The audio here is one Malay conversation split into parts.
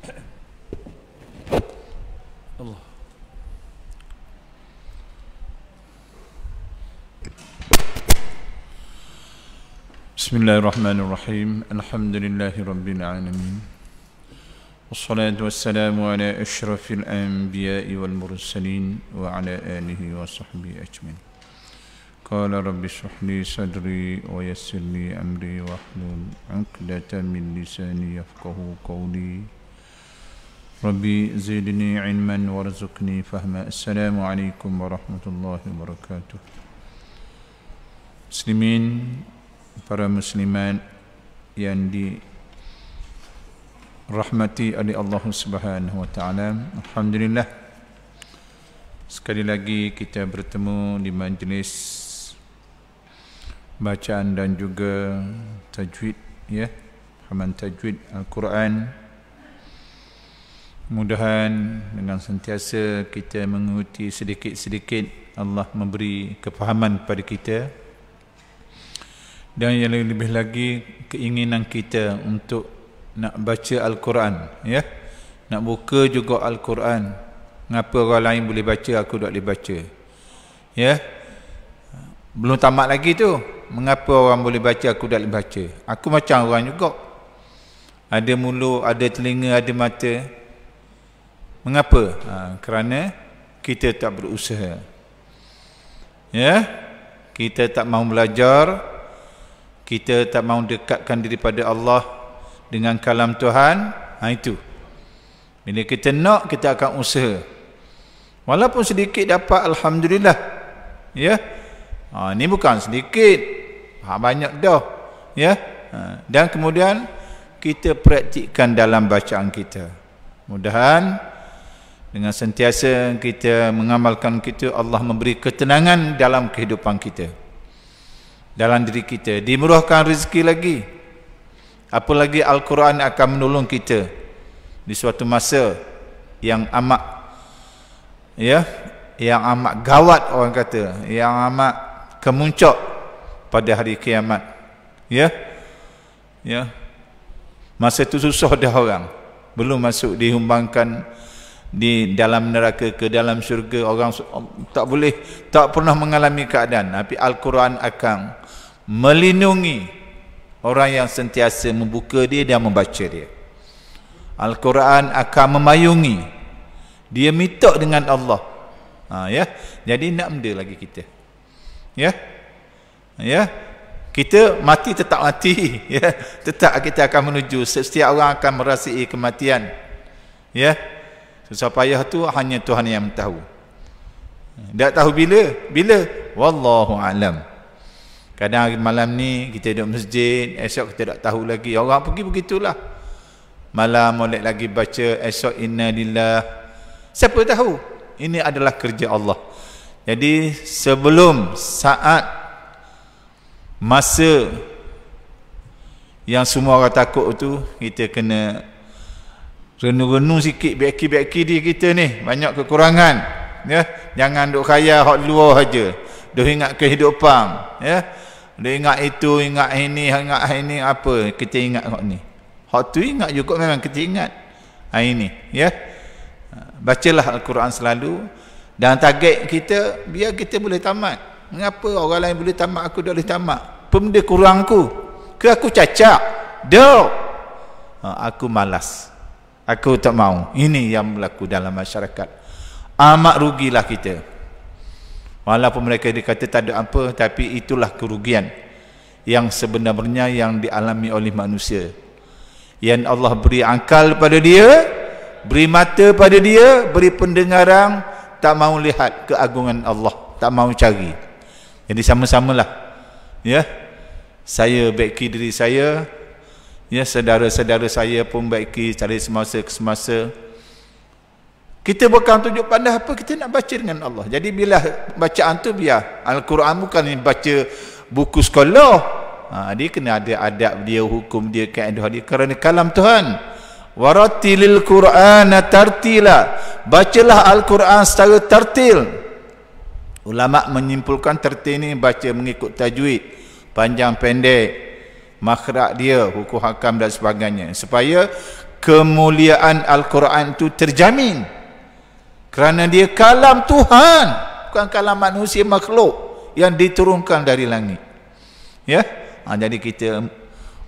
Allah. Bismillahirrahmanirrahim. Alhamdulillahi rabbil alamin. Wassalatu wassalamu ala asyrafil anbiya'i wal mursalin wa ala alihi wa sahbihi ajmain. Qala rabbi shrah li sadri wa yassir li amri wahlul 'uqdatam min lisani yafqahu qawli. Rabbi zidni ilman warzuqni fahma. Assalamualaikum warahmatullahi wabarakatuh. Muslimin, para muslimat yang dirahmati oleh Allah Subhanahu wa taala, alhamdulillah sekali lagi kita bertemu di majlis bacaan dan juga tajwid, ya, pemahaman tajwid Al-Quran. Mudah-mudahan dengan sentiasa kita mengikuti sedikit-sedikit, Allah memberi kefahaman pada kita, dan yang lebih lagi keinginan kita untuk nak baca Al-Quran, ya, nak buka juga Al-Quran. Ngapa orang lain boleh baca, aku tak boleh baca, ya? Belum tamat lagi tu, mengapa orang boleh baca, aku tak boleh baca? Aku macam orang juga, ada mulut, ada telinga, ada mata. Mengapa? Kerana kita tak berusaha, ya, kita tak mahu belajar, kita tak mahu dekatkan diri pada Allah dengan kalam Tuhan. Itu bila kita nak, kita akan usaha, walaupun sedikit dapat, alhamdulillah, ya. Ni bukan sedikit, banyak dah, ya. Dan kemudian kita praktikkan dalam bacaan kita. Mudah-mudahan dengan sentiasa kita mengamalkan kita, Allah memberi ketenangan dalam kehidupan kita, dalam diri kita, dimurahkan rezeki lagi. Apalagi Al-Quran akan menolong kita di suatu masa yang amat, ya, yang amat gawat, orang kata, yang amat kemuncak pada hari kiamat, ya, ya. Masa itu susah dah orang, belum masuk dihumbangkan di dalam neraka ke dalam syurga, orang tak boleh, tak pernah mengalami keadaan. Tapi Al-Quran akan melindungi orang yang sentiasa membuka dia dan membaca dia. Al-Quran akan memayungi dia, minta dengan Allah, ya. Jadi nak benda lagi kita, ya, ya, kita mati tetap mati, ya, tetap kita akan menuju. Setiap orang akan merasai kematian, ya. Susah payah tu hanya Tuhan yang tahu. Tak tahu bila wallahu alam. Kadang malam ni kita duduk masjid, esok kita tak tahu lagi, orang pergi begitulah. Malam molek lagi baca, esok inna lillah. Siapa tahu? Ini adalah kerja Allah. Jadi sebelum saat masa yang semua orang takut tu, kita kena renung-renung sikit, baiki-baiki diri kita ni, banyak kekurangan, ya. Jangan duk khayal hak luar saja, duk ingat kehidupan, ya. Duk ingat itu, ingat ini, apa kita ingat hak ni, hak tu ingat juga, memang kita ingat ini, ya. Bacalah Al-Quran selalu, dan target kita biar kita boleh tamat. Mengapa orang lain boleh tamat, aku tak boleh tamat? Benda kurangku ke aku cacat? Dok, aku malas, aku tak mau. Ini yang berlaku dalam masyarakat. Amat rugilah kita. Walaupun mereka dikata tak ada apa, tapi itulah kerugian yang sebenarnya yang dialami oleh manusia. Yang Allah beri akal pada dia, beri mata pada dia, beri pendengaran, tak mau lihat keagungan Allah, tak mau cari. Jadi sama-samalah, ya. Saya baiki diri saya, ya, saudara-saudara saya pun baiki cari semasa ke semasa. Kita bukan tunjuk pandai apa, kita nak baca dengan Allah. Jadi bila bacaan tu biar Al-Quran bukan baca buku sekolah. Dia kena ada adab dia, hukum dia, kaedah dia, kerana kalam Tuhan. Waratilil Qur'ana tartila. Bacalah Al-Quran secara tartil. Ulama menyimpulkan tartil ini baca mengikut tajwid, panjang pendek, makhraj dia, hukum hakam dan sebagainya, supaya kemuliaan Al-Quran itu terjamin kerana dia kalam Tuhan, bukan kalam manusia makhluk yang diturunkan dari langit. Ya, jadi kita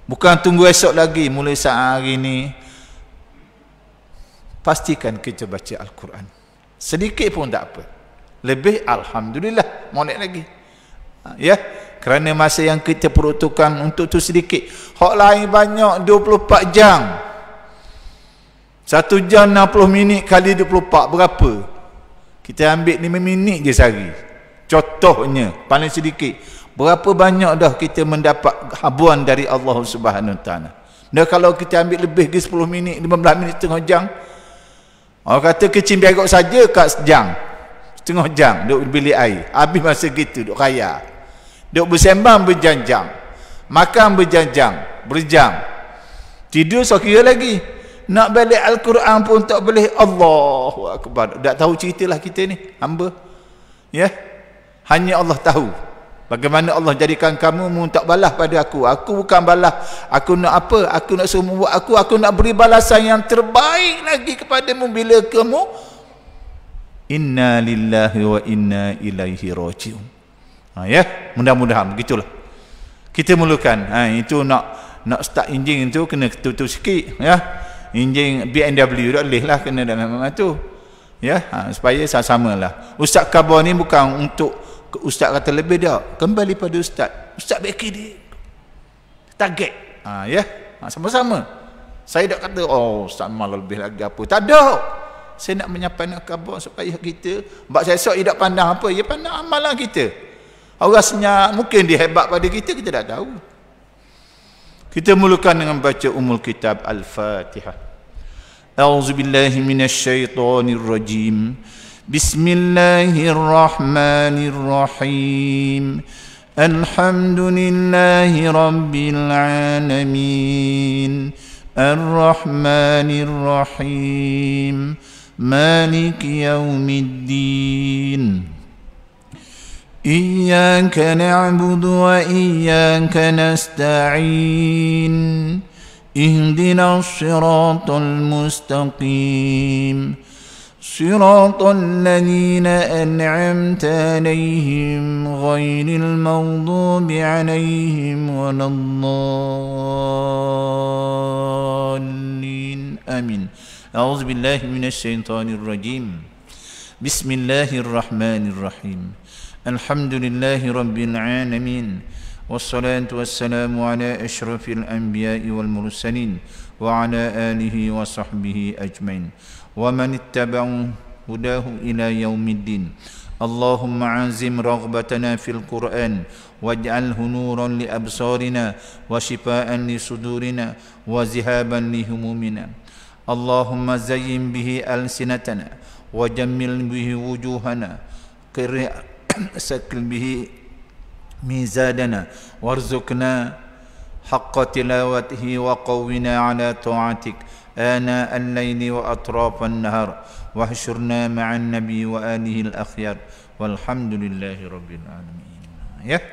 bukan tunggu esok lagi, mulai saat hari ini pastikan kita baca Al-Quran. Sedikit pun tak apa, lebih alhamdulillah, molek lagi. Ya, kerana masa yang kita peruntukkan untuk tu sedikit. Hak lain banyak 24 jam. 1 jam 60 minit kali 24 berapa? Kita ambil 5 minit je sehari. Contohnya, paling sedikit. Berapa banyak dah kita mendapat habuan dari Allah Subhanahu Wa Taala. Dan kalau kita ambil lebih ke 10 minit, 15 minit, setengah jam. Orang kata kecil biarok saja kat sejam. Setengah jam duduk bilik air. Habis masa gitu duduk raya. Duduk bersembang berjam-jam. Makan berjam. Tidur sekira lagi. Nak balik Al-Quran pun tak boleh. Allahu Akbar. Tak tahu ceritalah kita ni, hamba. Ya. Hanya Allah tahu. Bagaimana Allah jadikan kamu tak balas pada aku. Aku bukan balas. Aku nak apa? Aku nak suruh buat aku nak beri balasan yang terbaik lagi kepadamu bila kamu inna lillahi wa inna ilaihi rajiun. Ya, mudah-mudahan begitulah. Kita mulakan. Itu nak start enjin tu kena tutup sikit, ya. Enjin BMW tak boleh lah kena dalam tu. Ya, supaya sama-samalah. Ustaz khabar ni bukan untuk ustaz kata lebih dah. Kembali pada ustaz. Ustaz beki dia target. Ya. Sama-sama. Saya tak kata ustaz malah lebih lagi apa. Tak ada. Saya nak menyampaikan khabar supaya kita bab esok dia tak pandang apa, dia pandang amalan kita. Orang senyap mungkin dia hebat pada kita tak tahu. Kita mulakan dengan baca umul kitab Al-Fatihah. A'udzubillahi minasyaitonirrajim. Bismillahirrahmanirrahim. Alhamdulillahi rabbil alamin. Ar-Rahmanir-Rahim. Maliki yaumiddin. Iyyaka na'budu wa iyyaka nasta'in. Ihdinas siratal mustaqim. Siratal ladzina an'amta 'alaihim ghairil maghdubi 'alaihim waladdallin. Amin. A'udzu billahi minasyaitonir rajim. Bismillahirrahmanirrahim. Alhamdulillahi rabbil alamin. Wassalatu wassalamu ala asyrafil anbiya'i wal mursalin wa ala alihi wa sahbihi ajmain wa man ittaba'u hudahu ila yaumiddin. Allahumma azim raghbatana fil Qur'an waj'alhu nuran li absarina wa shifaa'an li sudurina wa zihaban li humumina. Allahumma zayyin bihi alsinatana wa jammil bihi wujuhana sakil bihi mizadana warzuqna haqqa tilawatihi wa qawwina ala ta'atik ana al-layli wa atrafan nahar wahsyurna ma'an nabi wa alihi al-akhyar walhamdulillahi rabbil alamin. Ya,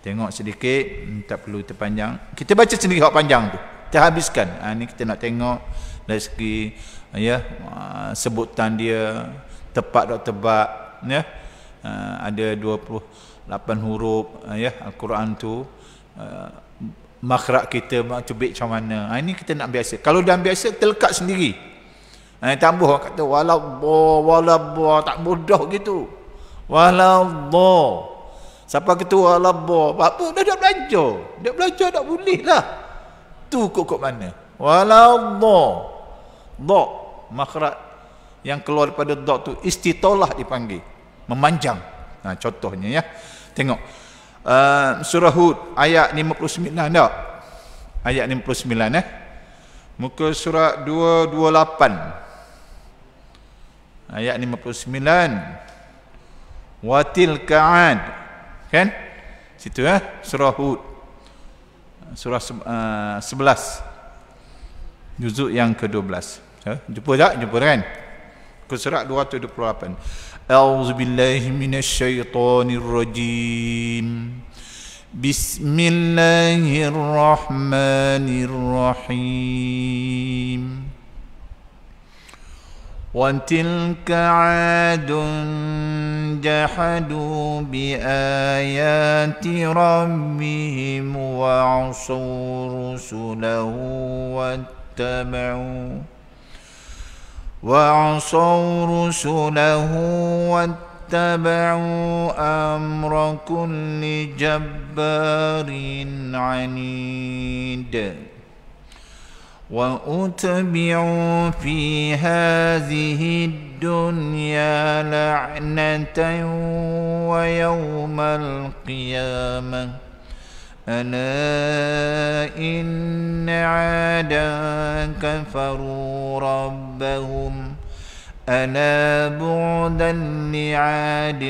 tengok sedikit, tak perlu terpanjang. Kita baca sendiri hak panjang tu, terhabiskan. Ni kita nak tengok dari segi sebutan dia tepat tak tebak, ya. Ada 28 huruf, ya, Al-Quran tu. Makhraj kita cubik macam mana. Ini kita nak biasa. Kalau dah biasa kita lekat sendiri. Tambah kata walabba, tak mudah gitu. Walabba. Siapa kata walabba? Apa dah belajar. Dah belajar tak boleh lah. Tu kok mana? Walabba. Dha, makhraj yang keluar daripada dha tu istitolah dipanggil. Memanjang. Contohnya, ya. Tengok surah Hud ayat 59 tak? Ayat 59, muka surat 228 ayat 59. Watil ka'ad, kan? Situ, surah Hud, surah 11 juzuk yang ke-12. Jumpa tak? Jumpa kan? Muka surat 228. A'udzu billahi minasyaitonir rajim. Bismillahirrahmanirrahim. وَتِلْكَ عَادٌ جَحَدُوا بِآيَاتِ رَبِّهِمْ وَعَصَوْا رُسُلَهُ وَاتَّبَعُوا أَمْرَ كُلِّ جَبَّارٍ عَنِيدٍ وَأُتْبِعُوا فِي هَذِهِ الدُّنْيَا لَعْنَةً وَيَوْمَ الْقِيَامَةِ أَلَا إِنَّ عَادًا كَفَرُوا رَبَّهُمْ أَلَا بُعْدًا لِعَادٍ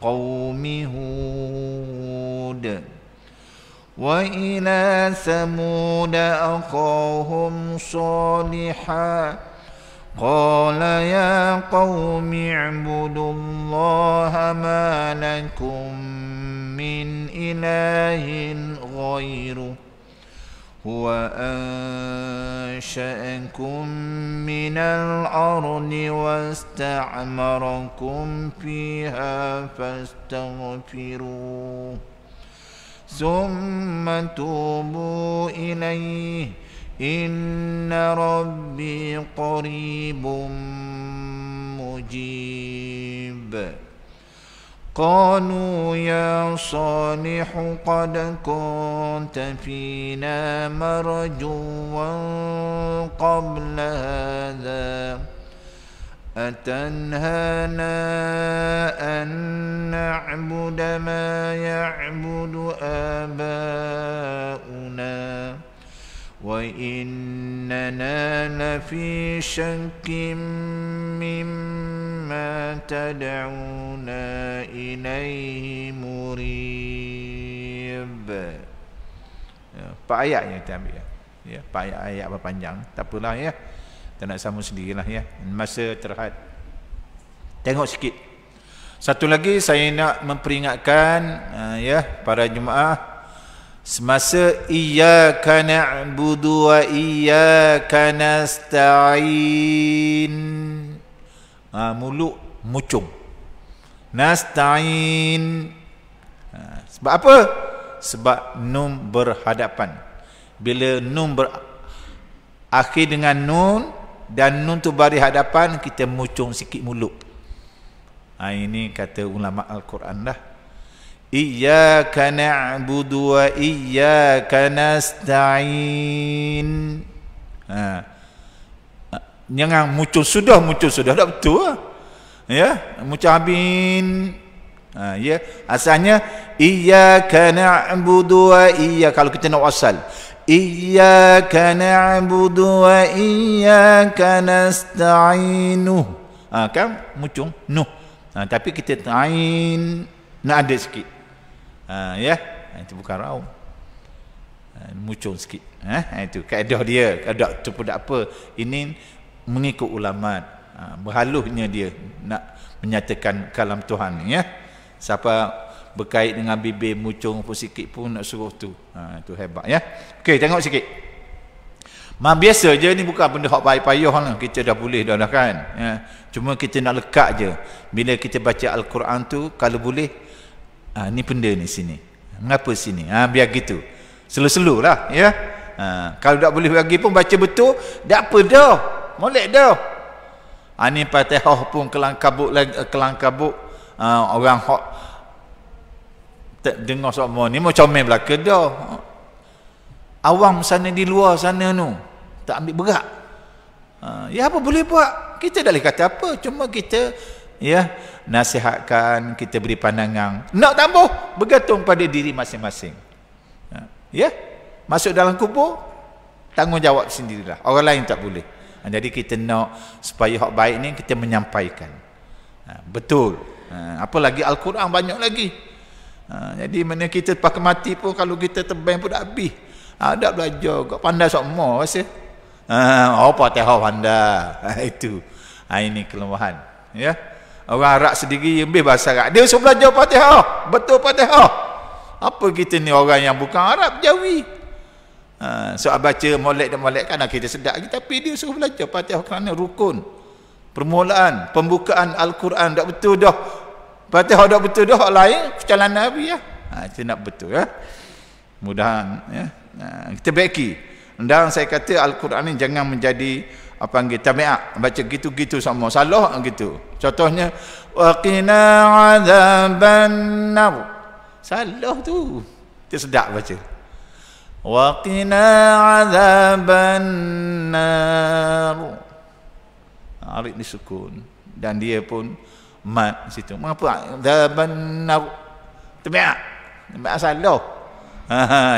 قَوْمِ هُودٍ وَإِلَى ثَمُودَ أَخَاهُمْ صَالِحًا قَالَ يَا قَوْمِ اعْبُدُوا اللَّهَ مَا لَكُمْ مِنْ إِلَٰهٍ غَيْرُهُ هُوَ أَنشَأَكُم مِّنَ الْأَرْضِ وَاسْتَعْمَرَكُمْ فِيهَا فَاسْتَغْفِرُوهُ ثُمَّ تُوبُوا إِلَيْهِ إِنَّ رَبِّي قَرِيبٌ مُجِيبٌ قَالُوا يَا صَالِحُ قَدْ كُنتَ فِينَا مَرْجُوًّا قَبْلَ هَذَا أَتَنْهَانَا أَن نَّعْبُدَ مَا يَعْبُدُ آبَاؤُنَا وَإِنَّنَا لَفِي شَكٍّ مِّمَّا تَدْعُونَا إِلَيْهِ مُرِيبٍ. Empat ayat yang kita ambil ya. Empat ayat berpanjang. Tak apalah ya. Kita nak sama sendirilah ya. Masa terhad. Tengok sikit. Satu lagi saya nak memperingatkan ya para jemaah, semasa iyyaka na'budu wa iyyaka nasta'in, mulut mucung. Nasta'in. Sebab apa? Sebab nun berhadapan. Bila nun berakhir dengan nun dan nun tu bari hadapan, kita mucung sikit mulut. Ini kata ulama Al-Quran dah. Iyyaka na'budu wa iyyaka nasta'in. Jangan muncul sudah dah betul lah. Ya, mucabin. Ya, asalnya iyyaka na'budu wa iyyaka, kalau kita nak wasal. Iyyaka na'budu wa iyyaka nasta'inu. Kan muncul nuh. Tapi kita ta'in nak ada sikit. Ya, itu bukan raum. Muncul sikit. Itu kaedah dia. Kaedah tu pun tak apa. Ini mengikut ulama. Berhalusnya dia nak menyatakan kalam Tuhan ya. Siapa berkait dengan bibir muncung pun sikit pun nak suruh tu. Itu hebat ya. Okey, tengok sikit. Biasa je ni, bukan benda hak payah lah. Kita dah boleh dah kan. Ya. Cuma kita nak lekat je. Bila kita baca Al-Quran tu, kalau boleh ni benda ni sini. Mengapa sini? Biar gitu. Selu-selu lah ya. Kalau tak boleh bagi pun baca betul, tak apa dah. Molek dah. Ni Fatihah pun kelang-kabut orang hak dengar semua ni mau comel belaka dah. Awam sana di luar sana tu tak ambil berat. Ya apa boleh buat? Kita dah boleh kata apa, cuma kita ya nasihatkan, kita beri pandangan. Nak tambah bergantung pada diri masing-masing. Ya, masuk dalam kubur tanggungjawab sendirilah. Orang lain tak boleh. Jadi kita nak supaya hak baik ni kita menyampaikan. Betul. Apalagi Al-Quran banyak lagi. Jadi mana kita pakai mati pun kalau kita terbang pun dah habis. Tak belajar kau pandai semua rasa. Apa Fatihah pandai. Itu. Ini kelemahan ya. Orang Arab sendiri lebih bahasa Arab. Dia suruh belajar Fatihah. Betul Fatihah. Apa kita ni orang yang bukan Arab, Jawi. Soal baca molek dan molek kan kita sedap lagi. Tapi dia suruh belajar Fatihah kerana rukun. Permulaan, pembukaan Al-Quran dah betul dah. Fatihah dah betul dah. Lain, perjalanan Nabi ya. Itu nak betul ya. Mudahan ya. Kita baiki. Dan saya kata Al-Quran ni jangan menjadi apa panggil tabiat, baca gitu-gitu sama salah gitu. Contohnya waqina adzabannar. Salah tu. Dia sedap baca. Waqina adzabannar. Arif ni sukun dan dia pun mat situ. Mengapa adzabannar? Tabiat. Tabiat salah.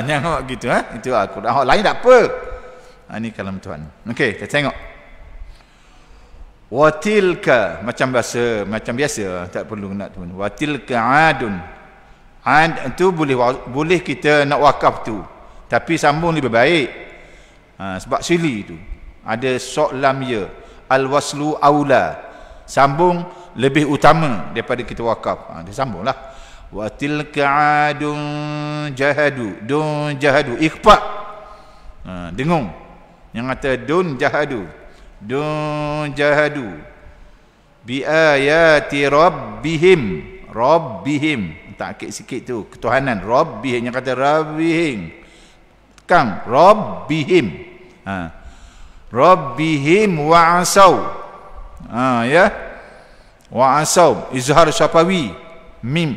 Jangan gitu Itu Al-Quran. Lain tak apa. Ini kalam Tuhan. Okey, kita tengok. Watilka macam biasa tak perlu nak tu. Watilka adun. Ad tu boleh kita nak wakaf tu. Tapi sambung lebih baik. Sebab sili tu. Ada sok lam ya. Al-waslu aula. Sambung lebih utama daripada kita wakaf. Dia sambunglah. Watilka adun jahadu. Dun jahadu. Ikhfa. Dengung. Yang kata dun jahadu. Dun jahadu bi ayati rabbihim. Rabbihim takkid sikit tu ketuhanan rabbihim. Yang kata rabbihim kang rabbihim. Rabbihim wa'asau. Ya wa'asau izhar syafawi mim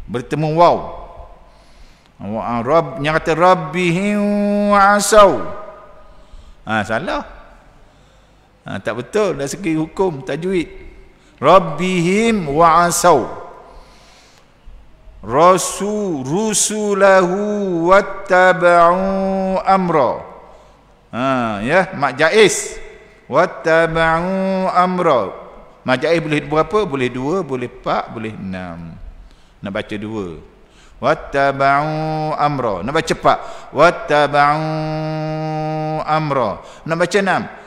bertemu waw. Rabb yang kata rabbihim wa'asau. Salah. Tak betul dari segi hukum tajwid. Rabbihim wa'asau. Rusulahu wattaba'u amra. Ya, mak jaiz. Wattaba'u amra. Mak jaiz boleh berapa? Boleh 2, boleh 4, boleh 6. Nak baca 2. Wattaba'u amra. Nak baca cepat. Wattaba'u amra. Nak baca 6.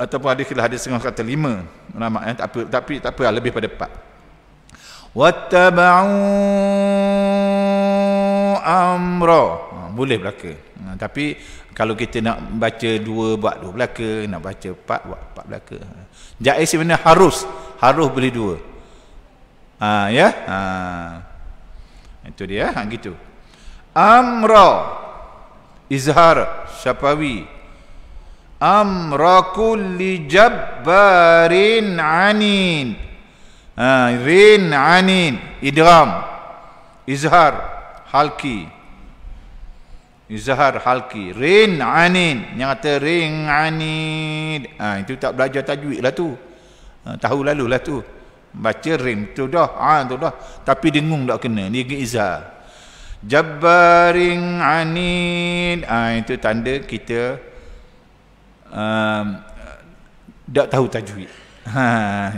Ataupun hadis setengah kata 5 ulama tak apa lebih pada 4. Wattaba'u amra. Boleh belaka. Tapi kalau kita nak baca 2 buat 2 belaka, nak baca 4 buat 4 belaka. Jaiz sebenarnya harus boleh 2. Ya. Itu dia gitu. Amra izhar syafawi. Amra kulli jabbarin anin. Rin anin idgham izhar halki. Izhar halki rin anin. Yang kata rin anin. Itu tak belajar tajwid lah tu. Tahu lalu lah tu. Baca rin tu dah. Tu dah. Tapi dengung tak kena. Ni izhar. Jabbarin anin. Itu tanda kita tak tahu tajwid.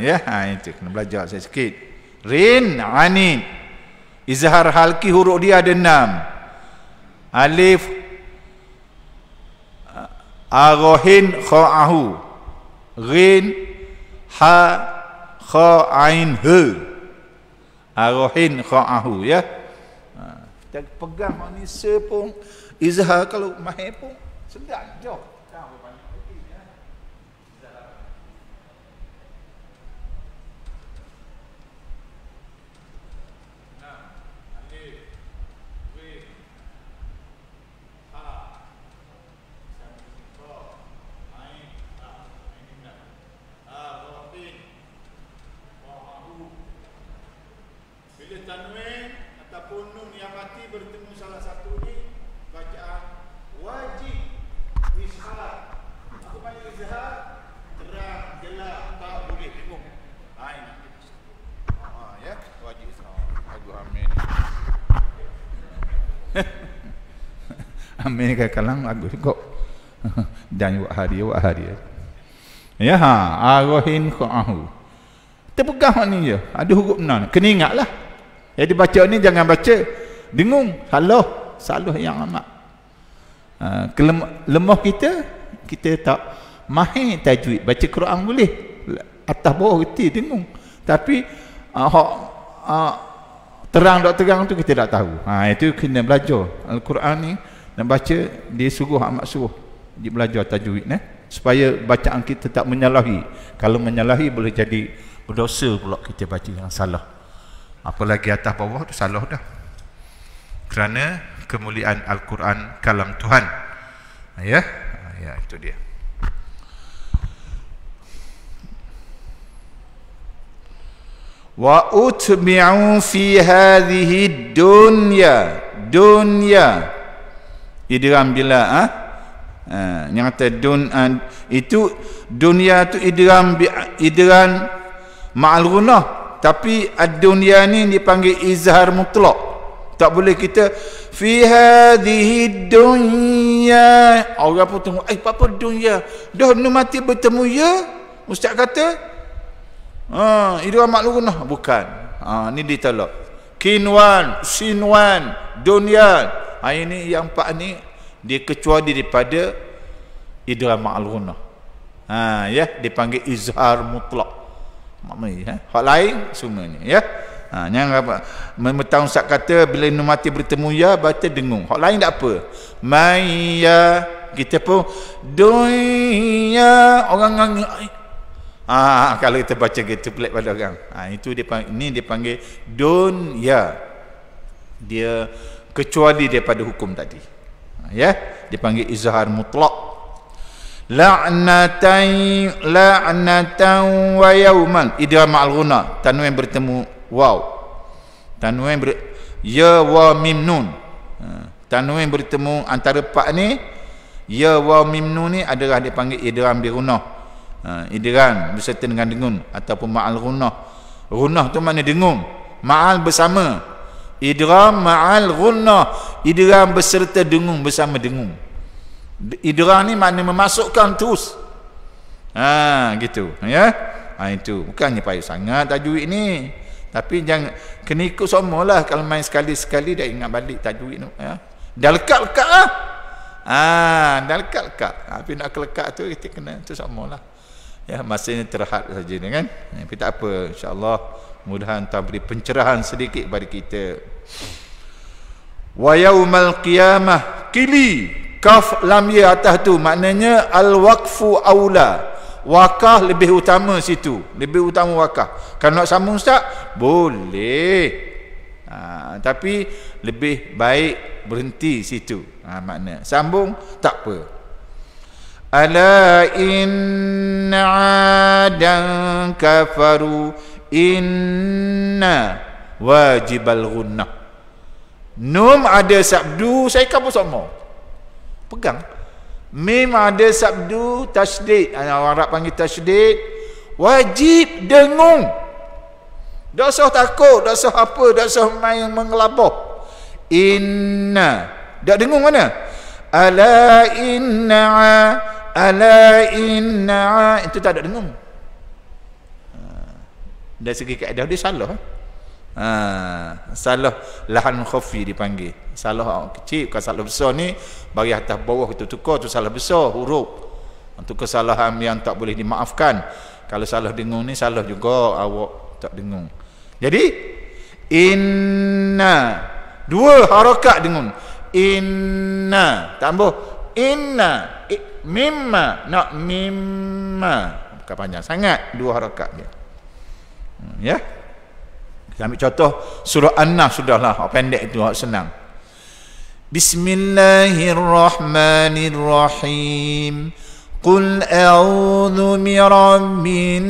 Ya, itu kena belajar saya sikit. Rin anin. Izhar halki huruf dia ada 6. Alif arohin kha'ahu. Rin ha kha ain he. Arohin kha'ahu ya. Kita pegang manusia pun izhar kalau mahir pun sedap je. Tanwin ataupun nun yang mati bertemu salah satu ni bacaan wajib izhar. Apa makna izhar? Terang, jelas, tak boleh bingung. Ini. Ya, wajib izhar. Aduh amin. Amin ke kalang bagus kok. Dan buat hari. Ya arohin qa'ahu. Terpegang ni je. Ada huruf nun. Kena ingatlah. Jadi baca ni jangan baca dengung, salah yang amat. Lemah kita tak mahir tajwid. Baca Quran boleh atas bawah reti dengung, Tapi terang tak terang tu kita tak tahu. Itu kena belajar Al-Quran ni, nak baca dia suruh, amat suruh dia belajar tajwid supaya bacaan kita tak menyalahi. Kalau menyalahi boleh jadi berdosa pula kita baca yang salah. Apalagi atas bawah tu salah dah. Kerana kemuliaan Al-Quran kalam Tuhan. Ya, itu dia. Wa utbi'u fi hadhihi dunya idgham bila yang kata itu dunia tu idgham ma'al ghunah, tapi ad-dunya ni dipanggil izhar mutlak. Tak boleh kita fi hadhihi dunya. Orang pun tengok apa dunya dah mati bertemu ya ustaz kata idgham ma'al ghunah, bukan. Ni ditolak. Kinwan, sinwan, dunyan. Ini yang empat ni dia kecuali daripada idgham ma'al ghunah. Ya, dipanggil izhar mutlak. Maknanya hak lain semuanya ya. Jangan apa mentang ustaz kata bila mati bertemu ya baca dengung. Hak lain tak apa. Maya kita pun dunya orang kalau kita baca gitu pelik pada orang. Itu dia panggil dunya. Dia kecuali daripada hukum tadi. Ya, dipanggil izhar mutlak. La'natan wa yauman idgham ma'al ghunah, tanwin bertemu waw. Tanwin ya wa mim nun. Tanwin bertemu antara empat ni, ya wa mim nun ni adalah dipanggil idgham bi ghunah. Idgham berserta dengan dengung ataupun ma'al ghunah. Ghunah tu makna dengung, ma'al bersama. Idgham ma'al ghunah, idgham berserta dengung, bersama dengung. Idgham ni makna memasukkan terus. Gitu ya. Itu bukannya payah sangat tajwid ni, tapi jangan kena ikut semualah. Kalau main sekali-sekali dah ingat balik tajwid tu ya. Dah lekat-lekat lah. Dah lekat-lekat. Tapi nak kelekat tu kita kena tu semualah. Ya, masanya terhad saja ni kan. Tapi tak apa, insya-Allah mudah-mudahan tak beri pencerahan sedikit bagi kita. Wa yaumal qiyamah qili kaf lam ya atas tu maknanya al-waqfu aula. Wakaf lebih utama situ, lebih utama wakaf. Kalau nak sambung ustaz boleh, tapi lebih baik berhenti situ. Makna sambung tak apa. Ala inna adan kafaru inna wajibal ghunnah. Nun ada sabdu, saya kamu sama pegang. Mim ada sabdu tasydid, orang Arab panggil tasydid, wajib dengung. Tak usah takut, tak usah apa, tak usah main mengelabah. Inna tak dengung mana? Ala inna itu tak ada dengung. Dari segi kaedah dia salah. Salah lahan khafi dipanggil. Salah kecil, bukan salah besar ni bagi atas bawah itu tukar tu salah besar huruf. Itu kesalahan yang tak boleh dimaafkan. Kalau salah dengung ni salah juga awak tak dengung. Jadi inna dua harakat dengung. Inna tambah inna mimma nak mimma bukan panjang sangat, dua harakat dia. Ya. Kita ambil contoh surah An-Nas sudahlah, pendek itu senang. Bismillahirrahmanirrahim. Qul a'udzu birabbin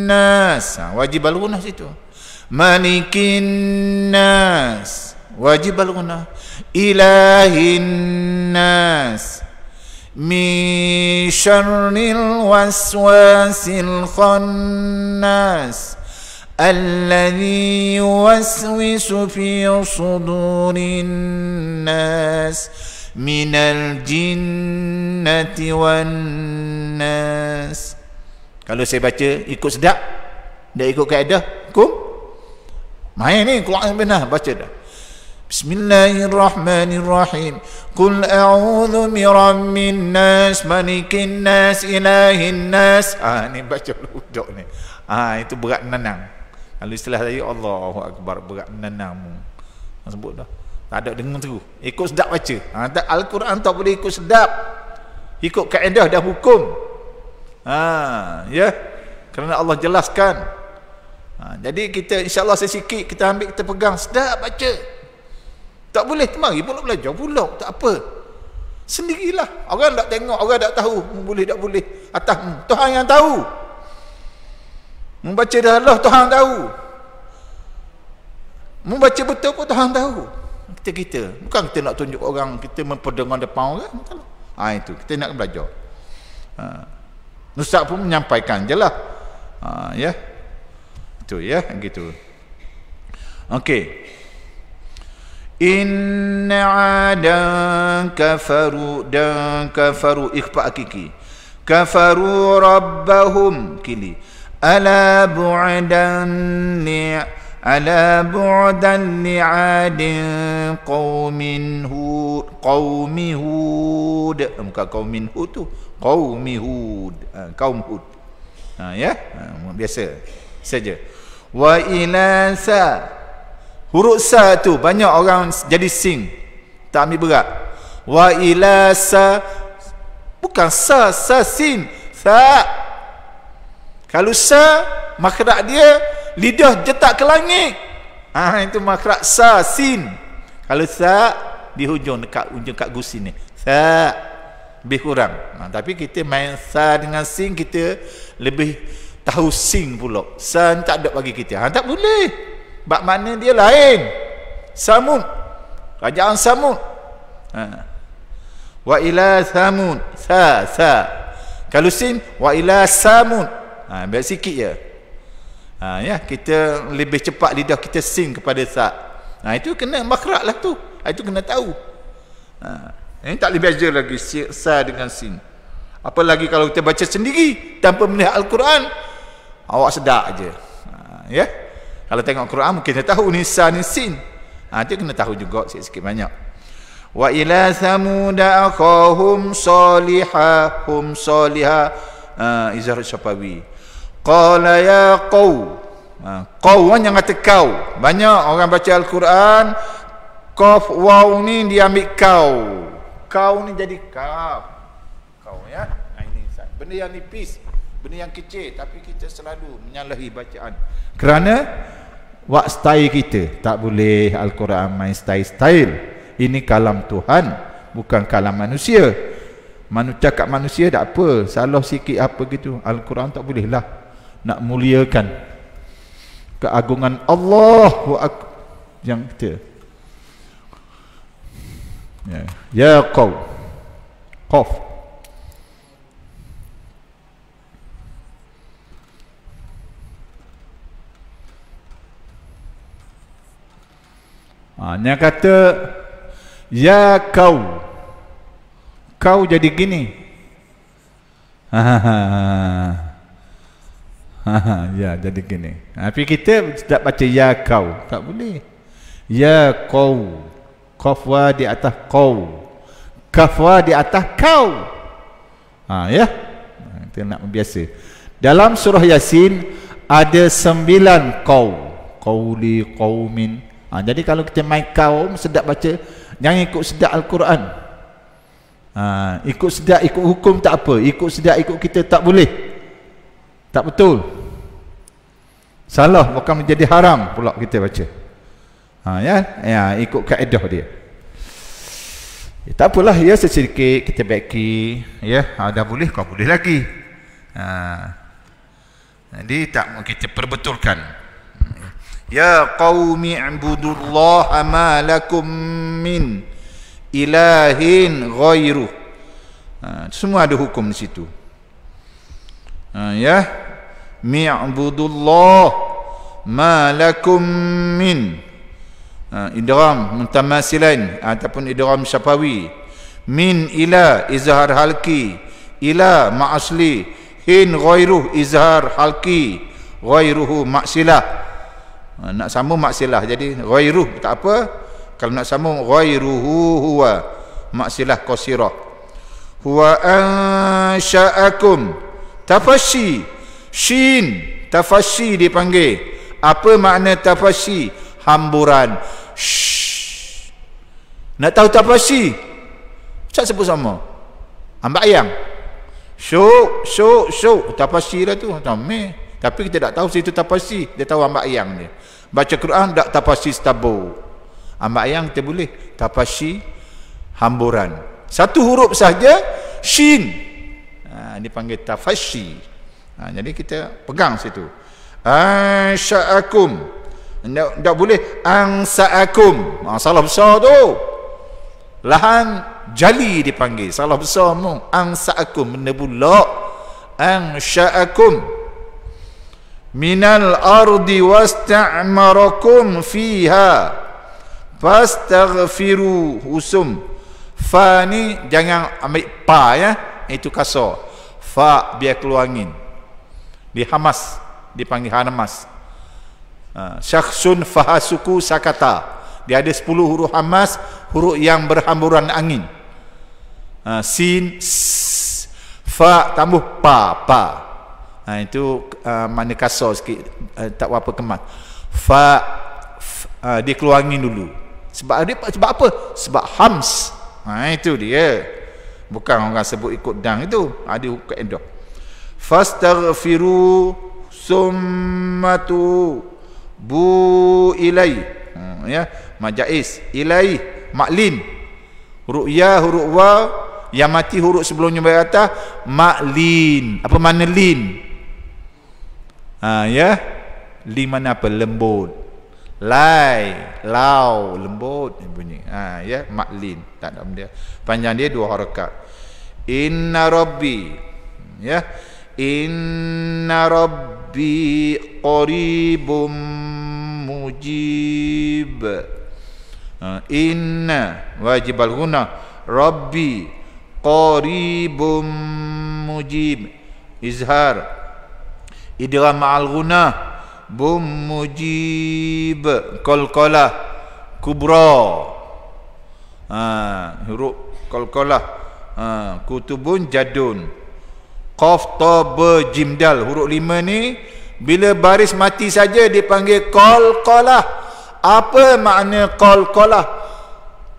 nas. Wajib al-ghunah situ. Malikin nas. Wajib al-ghunah. Ilahin nas. Min syarril waswasil khannas. Alladhi yuwaswisu fi sudurin nas minal jinnati wan nas. Kalau saya baca ikut sedap, dah ikut kaedah hukum, main ni Quran benar baca dah. Bismillahirrahmanirrahim. Qul a'udzu birabbin nas, malikin nas, ilahin nas. Ni baca duduk ni. Itu berat menanam. Kalau istilah tadi, Allahu Akbar, berat menanam. Sebut dah. Tak ada dengar terus. Ikut sedap baca. Al-Quran tak boleh ikut sedap. Ikut kaedah dan hukum. Ya. Kerana Allah jelaskan. Jadi kita insya-Allah sesikit kita ambil, kita pegang, sedap baca. Tak boleh mari pula belajar pula, tak apa. Sendirilah. Orang tak tengok, orang tak tahu boleh tak boleh. Atas Tuhan yang tahu. Membaca dah Allah Tuhan tahu. Membaca betul pun Tuhan tahu. Kita bukan kita nak tunjuk orang kita memperdengar depan orang. Itu kita nak belajar. Ustaz pun menyampaikan jelah. Ya. Itu ya, gitu. Okey. Inna 'adan kafaru ikhfa hakiki. Kafaru rabbahum kili. Ala bu'dan li'adin qaumin hud bukan qaumin hud tu, qaumi hud, kaum hud. Ya, biasa saja. Wa ila sa, huruf sa tu banyak orang jadi sing, tak ambil berat. Wa ila sa, bukan sa sin, sa. Kalau sa, makhraj dia lidah jetak ke langit. Itu makhraj sa sin. Kalau sa di hujung, dekat ujung kat gusin ni, sa lebih kurang. Tapi kita main sa dengan sin, kita lebih tahu sin pula. Sa tak ada bagi kita. Tak boleh. Bab mana dia lain. Samud, kerajaan Samud. Wa ila Samud, sa. Kalau sin, wa ila Samud. Biar sikit je. Ya, kita lebih cepat lidah kita sin kepada sa. Itu kena makhraj lah tu. Itu kena tahu. Ini tak boleh beza lagi sa dengan sin. Apalagi kalau kita baca sendiri tanpa melihat Al-Quran, awak sedar aje. Ya. Kalau tengok Quran mungkin kita tahu ni sa ni sin. Itu kena tahu juga sikit banyak. Wa ila samuda akhahum salihahum salihah, Izhar Syafawi. Qala ya qaw. Qaw yang kata kau. Banyak orang baca Al-Quran, qaf waw ni dia ambil kau. Kau ni jadi kaf. Kau ya. Ini benda yang nipis, benda yang kecil, tapi kita selalu menyalahi bacaan. Kerana wak style kita tak boleh Al-Quran main style. Ini kalam Tuhan, bukan kalam manusia. Cakap manusia tak apa, salah sikit apa gitu. Al-Quran tak boleh lah. Nak muliakan keagungan Allah yang kita. Ya qaw, qaf. Dia kata ya kau. Kau jadi gini. Ya jadi gini. Tapi kita tak baca ya kau, tak boleh. Ya kau, qafwa di atas kau, kafwa di atas kau. Ya. Kita nak biasa. Dalam surah Yasin ada 9 kau. Qauli qaumin. Jadi kalau kita main kaum sedap baca, jangan ikut sedap Al-Quran. Ikut sedap, ikut hukum tak apa. Ikut sedap, ikut kita tak boleh. Tak betul. Salah, bukan menjadi haram pula kita baca. Ya, ikut kaedah dia. Tak apalah ya, sedikit kita baiki ya. Dah boleh, kau boleh lagi. Jadi tak mau kita perbetulkan. Ya qaumi ibudullaha ma lakum min ilahin ghairuh. Semua ada hukum di situ. Ya, mi'budullah ma lakum min, idgham muntamasilain ataupun idgham syafawi. Min ila izhar halki, ila ma'asli, hin ghairuh izhar halki, ghairuhu maksilah. Nak sambung maksilah, jadi ghairuh tak apa. Kalau nak sambung ghairuhu huwa maksilah qasirah. Huwa ansha'akum, tafashi shin Tafasyi dipanggil. Apa makna tafasyi? Hamburan. Shh. Nak tahu tafasyi? Ustaz sebut sama. Ambak ayang. Syuk. Tafasyi lah tu. Tapi kita tak tahu situ tafasyi. Dia tahu ambak ayang dia. Baca Quran tak tafasyi stabur. Ambak ayang kita boleh. Tafasyi hamburan. Satu huruf saja, shin. Dipanggil tafasyi. Jadi kita pegang situ. Ansha'akum. Tak boleh ansa'akum. Salah besar tu. Lahan jali dipanggil. Salah besar mu. Ansa'akum. Benda bulak. Ansha'akum. Minal ardi wasta'marakum fiha. Fastaghfiru. Husum. Fa ni jangan ambil pa ya. Itu kasar. Fa biar keluar angin. Dihamas. Dipanggil hanamas. Syakhsun fahasuku sakata. Dia ada 10 huruf hamas, huruf yang berhamburan angin. Sin, fa tambah pa. Itu makna kasar sikit, tak apa kemat. Fa dia keluar angin dulu. Sebab apa? Sebab hams. Itu dia. Bukan orang sebut ikut dang itu. Ada kaedah. Fastaghfiru summatu bu ilai. Ya, majais ilai maklin. Huruf ya, huruf wa, yang mati huruf sebelumnya berkata maklin. Apa makna lin? Ya. Lin mana apa? Lembut. Lai, lau, lembut bunyi. Ya, maklin. Tak ada benda. Panjang dia 2 harakat. Inna rabbi. Ya. Inna rabbi qaribum mujib. Inna wajib al-ghunah. Rabbi qaribum mujib. Izhar. Idgham ma'al-ghunah. Bum mujib. Qalqalah kubra. Huruf qalqalah. Kutubun jadun. Qaf ta ba jim dal. Huruf 5 ni bila baris mati saja dipanggil qalqalah. Apa makna qalqalah?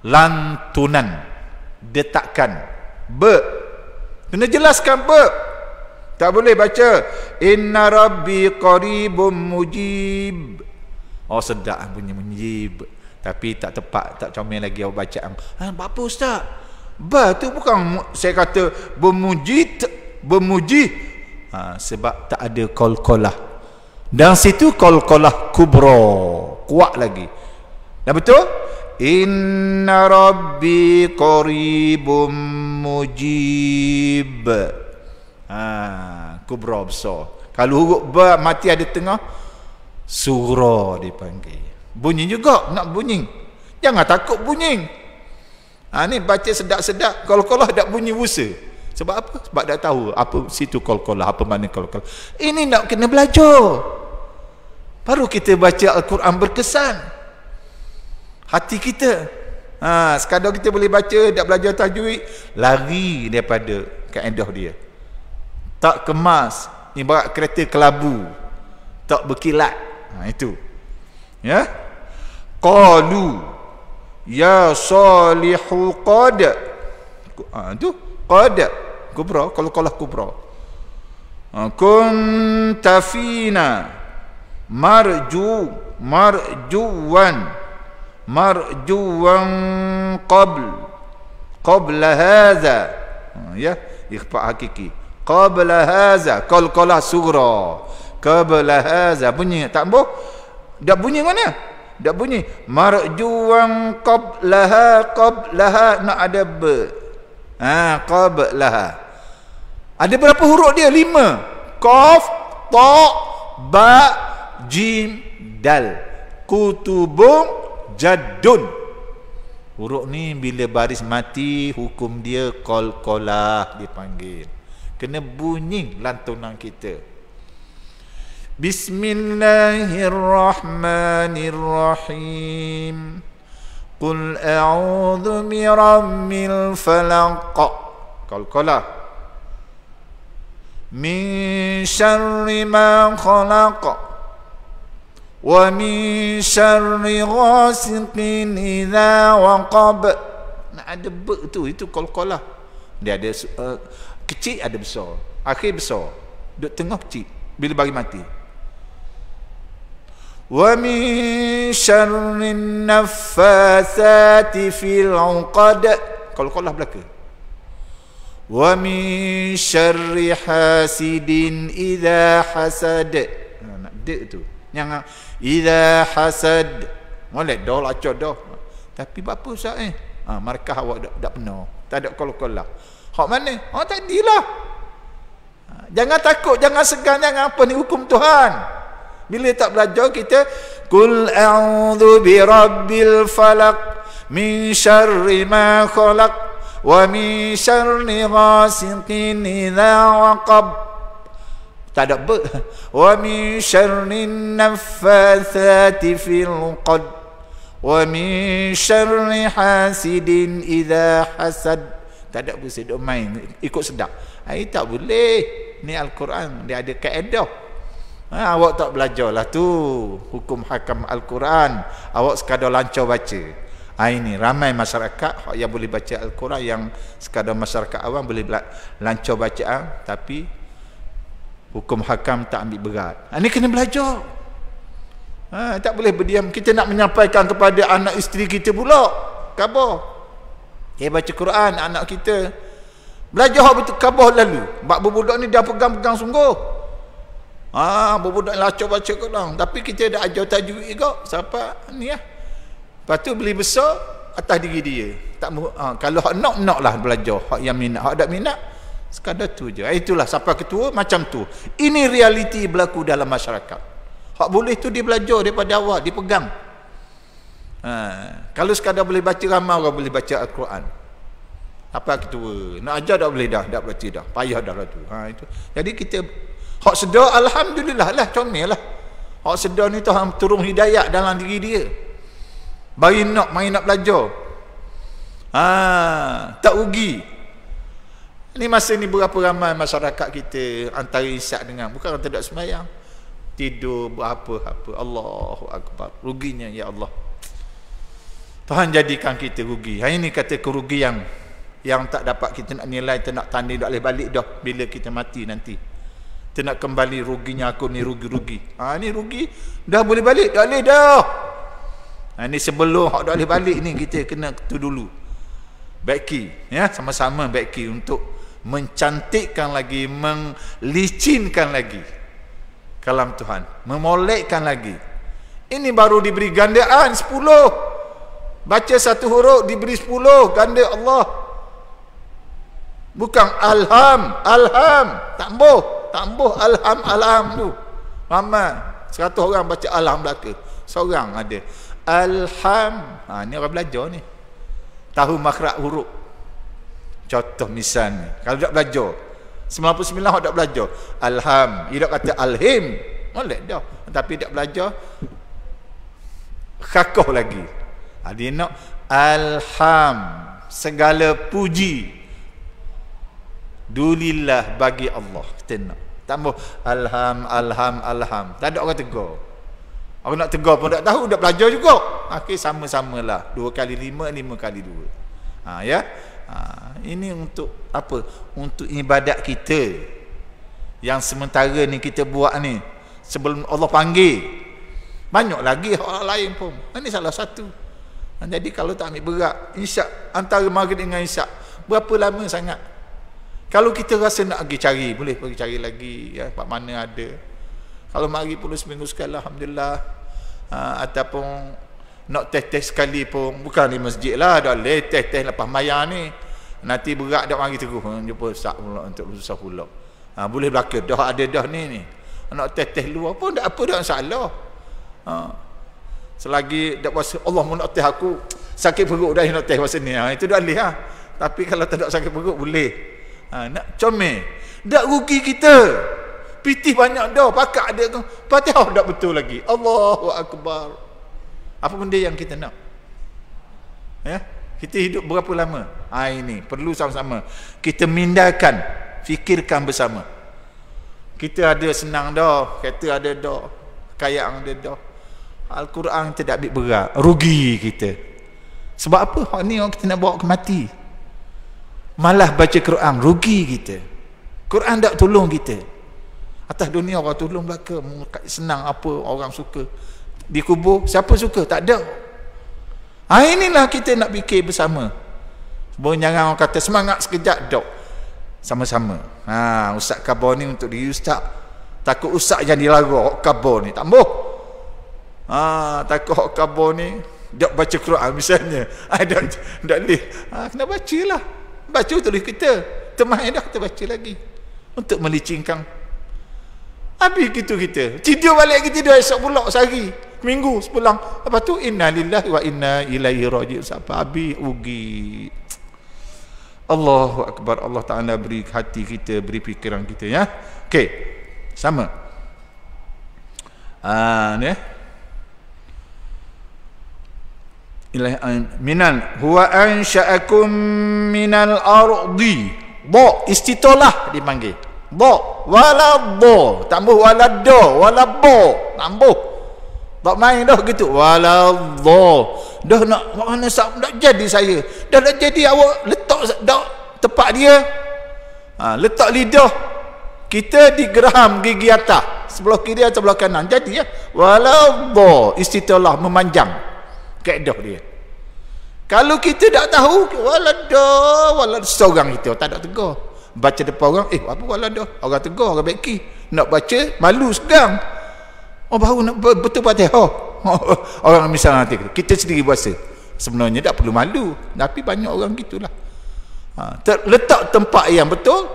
Lantunan, detakkan. Ba. Kena jelaskan ba. Tak boleh baca inna rabbi qaribum mujib. Sedap bunyi mujib. Tapi tak tepat, tak comel lagi awak bacaan. Apa ustaz? Ba tu bukan saya kata bermuji. Sebab tak ada qalqalah. Dan situ qalqalah kubra, kuat lagi. Dah betul? Inna rabbi qaribum mujib. Kubra besar. Kalau huruf ba mati ada tengah, surah dipanggil. Bunyi juga nak bunyi. Jangan takut bunyi. Ni baca sedap-sedap. Qalqalah tak bunyi busa. Sebab apa? Sebab dah tahu apa situ qalqalah, apa makna qalqalah. Ini nak kena belajar. Baru kita baca Al-Quran berkesan. Hati kita. Sekadar kita boleh baca, tak belajar tajwid, lari daripada kaedah dia. Tak kemas, ibarat kereta kelabu, tak berkilat. Itu. Ya. Qalu ya salihu qad. Itu qad kubra, qalqalah kubra. Kunta fina marjuwan qabla hadha. Ya, ikhfa hakiki. Qabla hadha, qalqalah sughra. Qabla hadha bunyi tak boh? Dak bunyi mana? Dak bunyi. Marjuwan qablaha nak ada ba. Qablaha. Ada berapa huruf dia? 5. Qaf, ta, ba, jim, dal. Kutubun jadun. Huruf ni bila baris mati hukum dia qalqalah dipanggil. Kena bunyi lantunan kita. Bismillahirrahmanirrahim. Qul a'udzu birabbil falaq. Qalqalah. min syarri ma khalaq wa min syarri ghasiqin idza waqab. Nak ada be tu, itu qalqalah. Dia ada kecil, ada besar, akhir besar, duduk tengah kecil bila bagi mati. Wa min syarri naffatsati fil 'uqad, qalqalah belaka. Wa min syarri hasidin idza hasad. Nak dek tu. Yang idza hasad. Molek dah lacak dah. Tapi apa Ustaz markah awak dak penuh. Tak ada qalqalah. Hak mana? Tadilah. Jangan takut, jangan segan, jangan apa, ni hukum Tuhan. Bila tak belajar kita qul a'udzu birabbil falaq min syarri ma khalaq wa min syarri ghasiqin idza waqab. Tak ada be. Wa min syarri naffatsati fil 'uqad wa min syarri hasidin idza hasad. Tak ada boleh duk main ikut sedap. Ini tak boleh. Ni Al-Quran, dia ada kaedah. Awak tak belajarlah tu hukum hakam Al-Quran. Awak sekadar lancar baca. Ini ramai masyarakat yang boleh baca Al-Quran, yang sekadar masyarakat awam boleh lancar bacaan, tapi hukum hakam tak ambil berat. Ini kena belajar. Tak boleh berdiam. Kita nak menyampaikan kepada anak isteri kita pula khabar. Baca Quran anak kita. Belajar betul khabar lalu. Bab budak ni dah pegang-pegang sungguh. Budak lacak baca Quran. Tapi kita dah ajar tajwid juga. Siapa ni ya? Lepas tu beli besar atas diri dia. Tak kalau hak nak lah belajar. Hak yang minat, hak tak minat sekadar tu je. Itulah siapa ketua macam tu. Ini realiti berlaku dalam masyarakat. Hak boleh tu dia belajar daripada awal, dia pegang. Kalau sekadar boleh baca, ramai orang boleh baca Al-Quran. Apa ketua nak ajar tak boleh dah, tak baca dah, payah dah lah tu. Itu. Jadi kita hak sedar, alhamdulillah lah, comel lah. Hak sedar ni Tuhan turun hidayat dalam diri dia. Bagi main nak belajar. Tak rugi. Ini masa ni berapa ramai masyarakat kita antara isyak dengan, bukan orang tidak sembahyang, tidur berapa-apa. Allahu Akbar. Ruginya ya Allah. Tuhan jadikan kita rugi. Ini kata kerugian yang tak dapat kita nak nilai, tak nak tanding, tak boleh balik dah bila kita mati nanti. Kita nak kembali ruginya aku ni rugi-rugi. Ni rugi dah boleh balik, tak boleh dah. Ini sebelum hak tak boleh balik ni kita kena tu dulu. Baiki ya, sama-sama baiki untuk mencantikkan lagi, melicinkan lagi kalam Tuhan, memolekkan lagi. Ini baru diberi gandaan 10. Baca satu huruf diberi 10 ganda Allah. Bukan alham, tambah alham tu. Ramai 100 orang baca alham belaka. Seorang ada alham. Ni orang belajar ni. Tahu makhraj huruf. Contoh misal ni, kalau tak belajar 99 orang tak belajar alham, dia tak kata alhim, molek dah. Tapi tak belajar khakoh lagi. Dia nak alham, segala puji dulillah bagi Allah. Kita nak tambah alham. Tak ada orang tegur. Orang nak tegur pun tak tahu, dah belajar juga. Akhir sama-samalah 2 kali 5, 5 kali 2. Ya. Ini untuk apa? Untuk ibadat kita yang sementara ni kita buat ni sebelum Allah panggil. Banyak lagi orang lain pun. Ini salah satu. Jadi kalau tak ambil berat, isyak antara maghrib dengan isyak berapa lama sangat? Kalau kita rasa nak pergi cari, boleh pergi cari lagi ya, kat mana ada. Kalau maghrib pun seminggu sekali, alhamdulillah. Ataupun nak test sekali pun, bukan di masjid lah, dah boleh test lepas mayar ni. Nanti berat dah mari terus jumpa ustaz pula untuk susah pula. Boleh belaka dah ada dah ni. Nak test luar pun tak apa, dah salah. Selagi tak puasa, Allah mau nak test aku sakit perut dah nak test puasa ni. Itu dah boleh ha. Tapi kalau tak ada sakit perut boleh. Nak comel. Tak rugi kita. Pitih banyak dah, pakak dia tu. Fatihah tak betul lagi. Allahu Akbar. Apa benda yang kita nak? Ya? Kita hidup berapa lama? Ini perlu sama-sama kita mindakan, fikirkan bersama. Kita ada senang dah, kereta ada dah, kekayaan ada dah. Al-Quran tidak ambil berat, rugi kita. Sebab apa? Hak ni orang kita nak bawa ke mati. Malah baca Quran, rugi kita. Quran tak tolong kita. Atas dunia orang tolong belaka, senang apa orang suka. Di kubur siapa suka? Tak ada. Inilah kita nak fikir bersama. Jangan orang kata semangat sekejap, dok. Sama-sama. Ustaz khabar ni untuk diri ustaz. Takut ustaz yang dilarang hak khabar ni. Tak mahu. Takut hak khabar ni dok baca Quran misalnya. Dak boleh. Kena bacalah. Baca tulis kita. Temai dah kita baca lagi. Untuk melicingkan. Habis gitu kita. Tidur balik kita dah esok pula sehari. Minggu sepulang. Lepas tu inna lillahi wa inna ilaihi raji'un. Sampai habis rugi. Allahu Akbar. Allah Ta'ala beri hati kita, beri fikiran kita ya. Okey. Sama. Ni minal huwa ansha'akum minal ardi. Istitolah dipanggil. Waladdo. Tambah waladdo, walabbo. Tambah. Tak main dah gitu. Waladdo. Dah nak mana nak jadi saya. Dah nak jadi awak letak dah tepat dia. Letak lidah. Kita digeraham gigi atas. Sebelah kiri atau sebelah kanan. Jadi ya. Waladdo. Istitolah memanjang. Kaedah dia. Kalau kita tak tahu walad seorang kita tak ada tegur. Baca depan orang, apa walad orang tegur, orang beki. Nak baca malu segang. Baru nak betul Fatihah. Orang misalnya nanti kita sendiri bahasa. Sebenarnya tak perlu malu, tapi banyak orang gitulah. Letak tempat yang betul.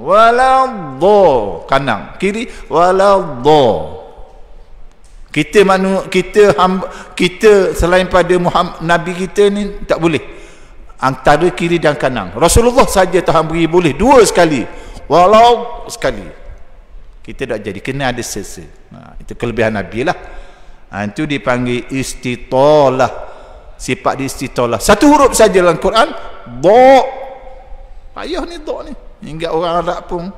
Waladdo kanan, kiri waladdo. Kita selain pada Muhammad Nabi kita ni tak boleh antara kiri dan kanan. Rasulullah saja Tuhan beri boleh dua sekali, walau sekali. Kita tak jadi, kena ada sesa. Itu kelebihan Nabi lah. Itu dipanggil istitolah. Sifat di istitolah. Satu huruf saja dalam Quran, do. Payah ni do ni. Hingga orang Arab pun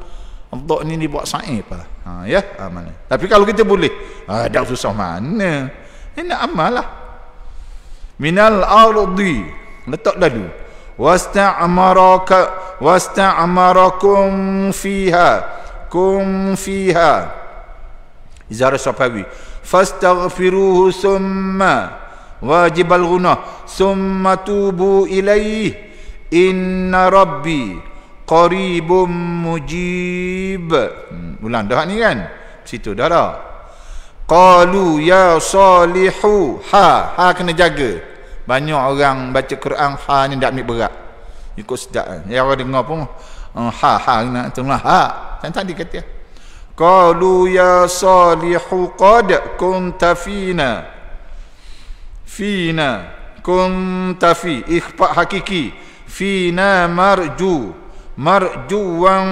do ni dibuat sa'i apa. Ya, amal. Tapi kalau kita boleh, dah susah mana. Ini nak amal lah. Minal ardi. Letak dulu. Wasta'amarakum fiha. Izara Syafawi. Fastaghfiruhu summa wajibal ghunah summa tubu ilaih inna rabbi qaribum mujib. Ulang dah ni kan? Situ dah. Qalu ya salihu. Ha kena jaga. Banyak orang baca Quran ni tak ambil berat. Ikut sedap. Yang orang dengar pun nak tengah Macam tadi kata. Qalu ya salihu qad kunta fina kunta fi ikhfa hakiki fina marjuwan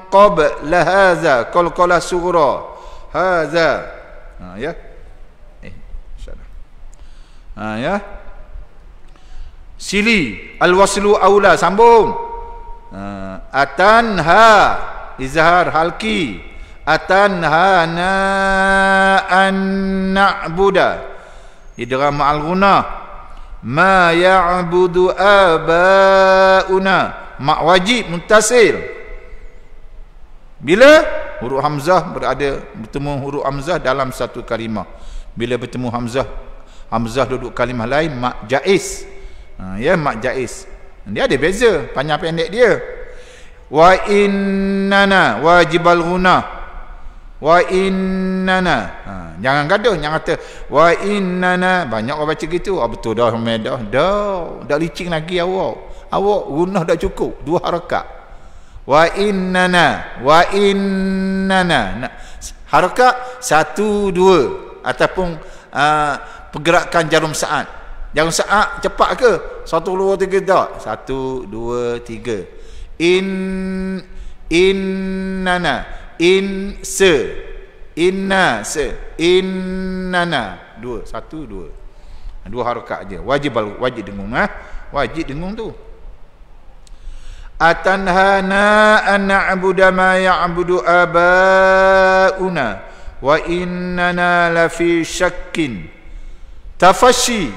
qabla hadza qalqala sughra hadza. Ya insyaallah. Ya sili alwaslu aula, sambung. Atanha izhar halki atanhana an na'buda idgham ma'al ghunah ma ya'budu abauna mak wajib muttasil. Bila huruf hamzah bertemu huruf hamzah dalam satu kalimah. Bila bertemu hamzah duduk kalimah lain, mak jaiz. Ya, mak jaiz. Dia ada beza panjang pendek dia. Wa innana wajibal ghunah. Wa innana. Jangan gaduh, jangan kata wa innana. Banyak orang baca gitu. Betul dah medah. Dah licin lagi awak. Awak gunah dah cukup 2 harakat. Wa innana. Harakat 1 2 ataupun pergerakan jarum saat. Jarum saat cepat ke? 1 2 3 tak? 1 2 3. Innana. Innana 2 1 2 harakat aja. Wajib dengung. Wajib dengung tu. atanhana an na'budu ma ya'budu abauna wa innana lafi syakkin tafashi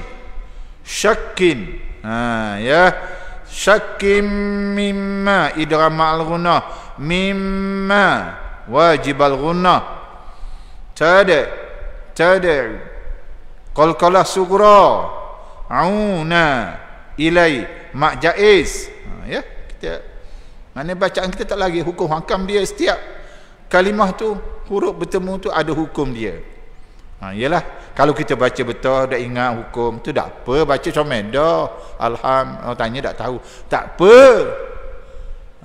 syakkin ya syakkim mimma idgham al-ghunnah mimma wajib al-ghunnah tada qalqalah sughra auna ilai mak jaiz ya kita mana bacaan kita tak lagi hukum hakam dia setiap kalimah tu huruf bertemu tu ada hukum dia. Yalah kalau kita baca betul dah ingat hukum tu tak apa, baca comel dah alhamdulillah, tanya tak tahu tak apa.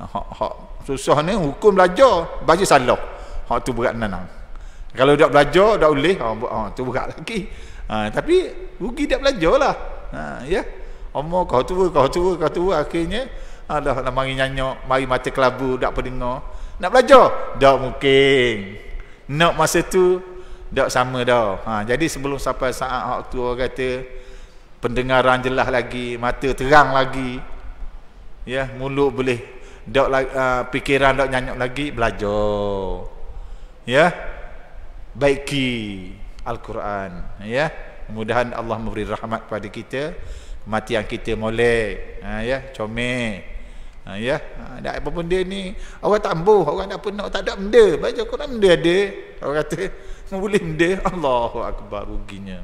Hak susah ni hukum belajar baca salah, hak tu berat nanang. Kalau dak belajar dak boleh tu berat lagi. Tapi rugi dak belajarlah. Ya omong kau tua akhirnya dah mari nyanyok, mari mata kelabu dak pendengar. Nak belajar dak mungkin. Nak masa tu tak sama dah. Jadi sebelum sampai saat waktu orang kata pendengaran jelas lagi, mata terang lagi, ya, mulut boleh dak fikiran dak nyanyuk lagi, belajar. Ya. Baiki Al-Quran, ya. Mudah-mudahan Allah memberi rahmat pada kita, kematian kita molek, ya, comel. Ya, ada apa benda ni orang tak ambuh, orang tak pernah, tak ada benda, baca Quran benda ada. Orang kata boleh benda, Allahu akbar, ruginya.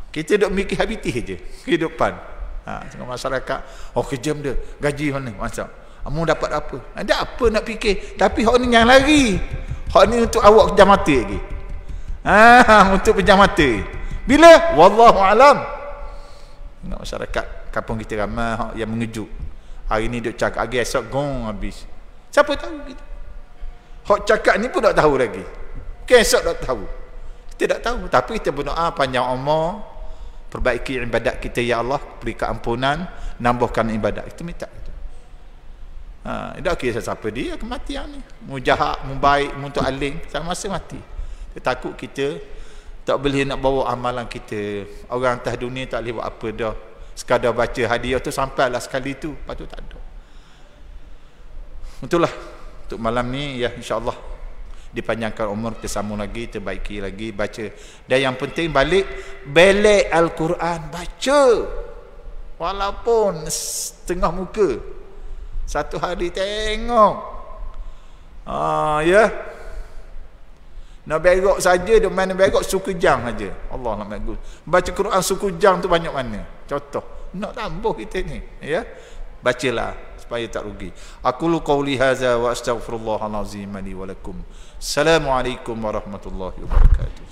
Kita duk mikir habitis je kehidupan. Tengok masyarakat, kerja benda, gaji mana macam kamu dapat apa? Ada apa nak fikir? Tapi hak ni yang lari, hak ni untuk awak pejam mata lagi. Untuk pejam mata bila wallahu alam. Tengok masyarakat kampung kita ramai yang mengejut. Hari ni duk cakap, hari esok gong habis. Siapa tahu kita? Hak cakap ni pun tak tahu lagi. Esok tak tahu. Kita tak tahu, tapi kita berdoa panjang umur, perbaiki ibadat kita ya Allah, beri keampunan, nambahkan ibadat. Kita minta itu. Tak kira siapa dia kematian ni. Mu jahat, mu baik, mu untuk aling, sama-sama mati. Kita takut kita tak boleh nak bawa amalan kita. Orang atas dunia tak boleh buat apa dah. Sekadar baca hadiah tu sampailah sekali tu, lepas tu tak ada. Itulah untuk malam ni ya, insya-Allah dipanjangkan umur, kita sambung lagi, terbaiki lagi, baca. Dan yang penting balik Al-Quran, baca. Walaupun setengah muka. Satu hari tengok. Ya. Nak berok saja, dia mana berok sukujang saja. Allah nak bagus. Baca Quran sukujang tu banyak mana? Contoh. Nak tambah kita ni, ya. Bacalah supaya tak rugi. Aqulu qauli hadza wa astaghfirullahal azim li wa lakum. Assalamualaikum warahmatullahi wabarakatuh.